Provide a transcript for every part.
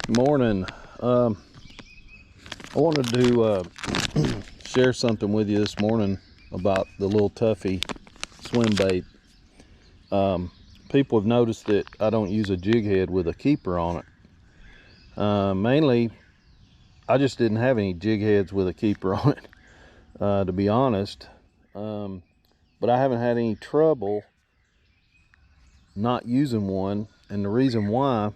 Morning. I wanted to share something with you this morning about the LiL TUFFY Swimbait. People have noticed that I don't use a jig head with a keeper on it. Mainly, I just didn't have any jig heads with a keeper on it, to be honest. But I haven't had any trouble not using one, and the reason why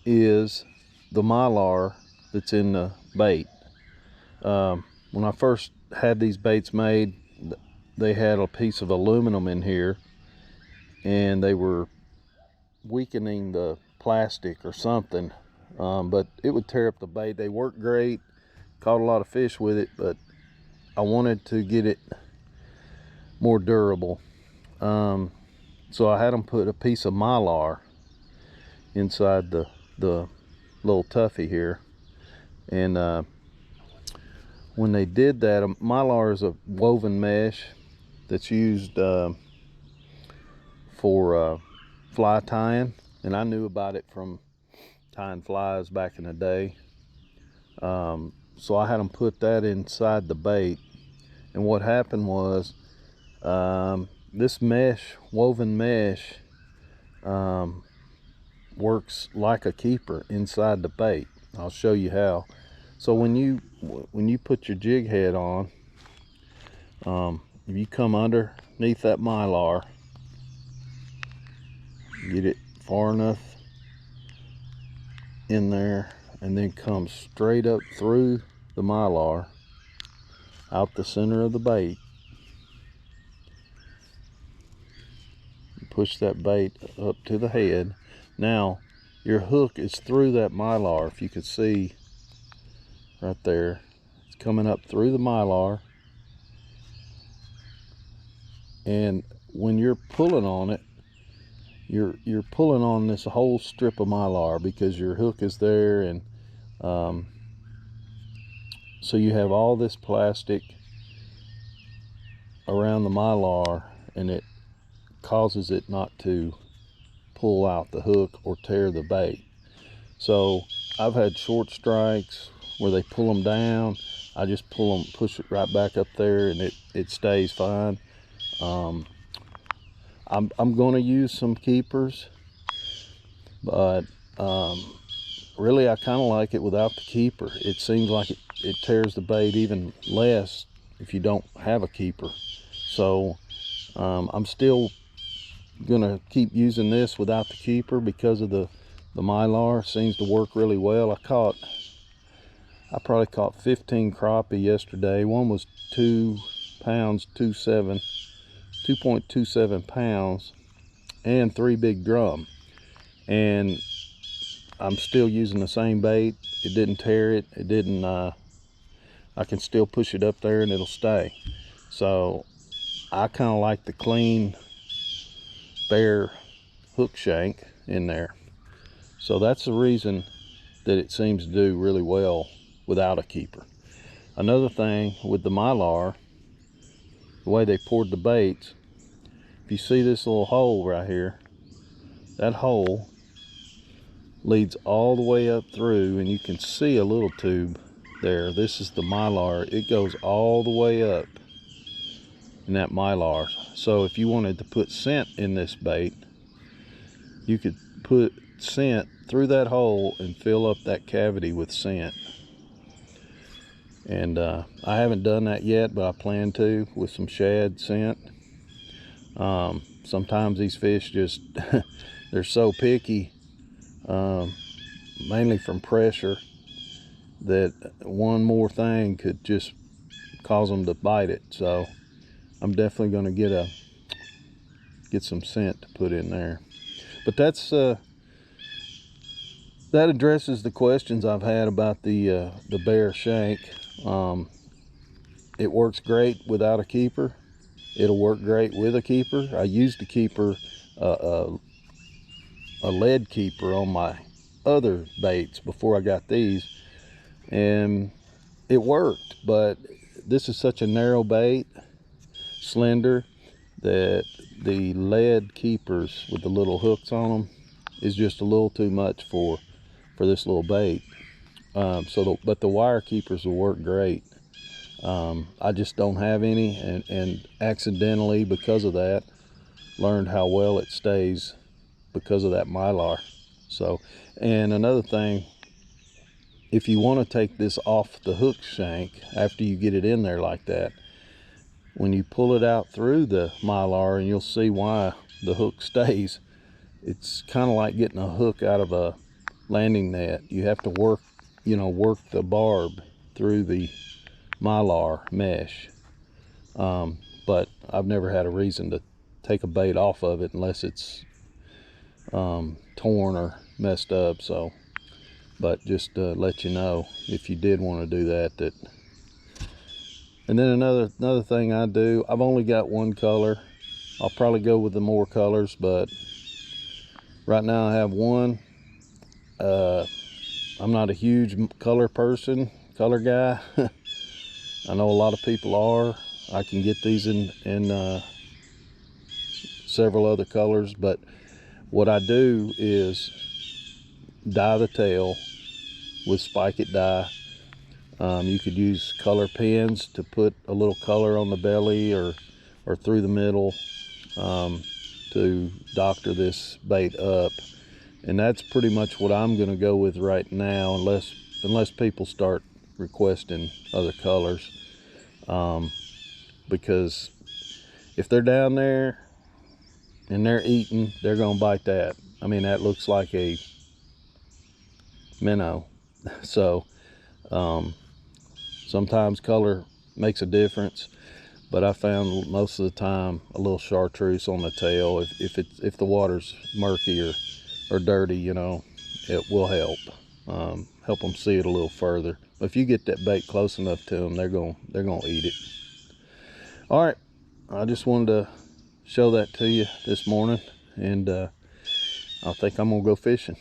is the mylar that's in the bait. When I first had these baits made, they had a piece of aluminum in here and they were weakening the plastic or something, but it would tear up the bait. They worked great, caught a lot of fish with it, but I wanted to get it more durable. So I had them put a piece of mylar inside the LiL TUFFY here, and when they did that, mylar is a woven mesh that's used for fly tying, and I knew about it from tying flies back in the day. So I had them put that inside the bait, and what happened was this mesh, woven mesh, works like a keeper inside the bait. I'll show you how. So when you put your jig head on, if you come underneath that mylar, get it far enough in there, and then come straight up through the mylar out the center of the bait. Push that bait up to the head. Now your hook is through that mylar. If you could see right there, it's coming up through the mylar, and when you're pulling on it, you're pulling on this whole strip of mylar because your hook is there, and so you have all this plastic around the mylar, and it causes it not to pull out the hook or tear the bait. So I've had short strikes where they pull them down. I just push it right back up there, and it stays fine. I'm going to use some keepers, but really I kind of like it without the keeper. It seems like it tears the bait even less if you don't have a keeper. So I'm still gonna keep using this without the keeper because of the mylar. Seems to work really well. I probably caught 15 crappie yesterday. One was 2 pounds, 2.27 pounds, and 3 big drum, and I'm still using the same bait. It didn't tear it. It didn't I can still push it up there and it'll stay. So I kind of like the clean bare hook shank in there. So that's the reason that it seems to do really well without a keeper. Another thing with the mylar, the way they poured the baits, if you see this little hole right here, that hole leads all the way up through, and you can see a little tube there. This is the mylar. It goes all the way up in that mylar. So if you wanted to put scent in this bait, you could put scent through that hole and fill up that cavity with scent. And I haven't done that yet, but I plan to with some shad scent. Sometimes these fish just they're so picky, mainly from pressure, that one more thing could just cause them to bite it. So I'm definitely going to get some scent to put in there. But that addresses the questions I've had about the bare shank. It works great without a keeper. It'll work great with a keeper. I used a keeper, a lead keeper, on my other baits before I got these, and it worked. But this is such a narrow bait, slender, that the lead keepers with the little hooks on them is just a little too much for this little bait. But the wire keepers will work great. I just don't have any, and accidentally, because of that, learned how well it stays because of that mylar. So, and another thing, if you want to take this off the hook shank after you get it in there like that, when you pull it out through the mylar, and you'll see why the hook stays, it's kind of like getting a hook out of a landing net. You have to work the barb through the mylar mesh. But I've never had a reason to take a bait off of it unless it's torn or messed up. So, but just to let you know, if you did want to do that. And then another thing I do, I've only got one color. I'll probably go with the more colors, but right now I have one. I'm not a huge color guy. I know a lot of people are. I can get these in several other colors, but what I do is dye the tail with Spike It dye. You could use color pens to put a little color on the belly or through the middle to doctor this bait up. And that's pretty much what I'm going to go with right now, unless people start requesting other colors. Because if they're down there and they're eating, they're going to bite that. I mean, that looks like a minnow. So sometimes color makes a difference, but I found most of the time a little chartreuse on the tail, if the water's murky or dirty, you know, it will help them see it a little further. But if you get that bait close enough to them, they're gonna eat it. All right, I just wanted to show that to you this morning, and I think I'm gonna go fishing.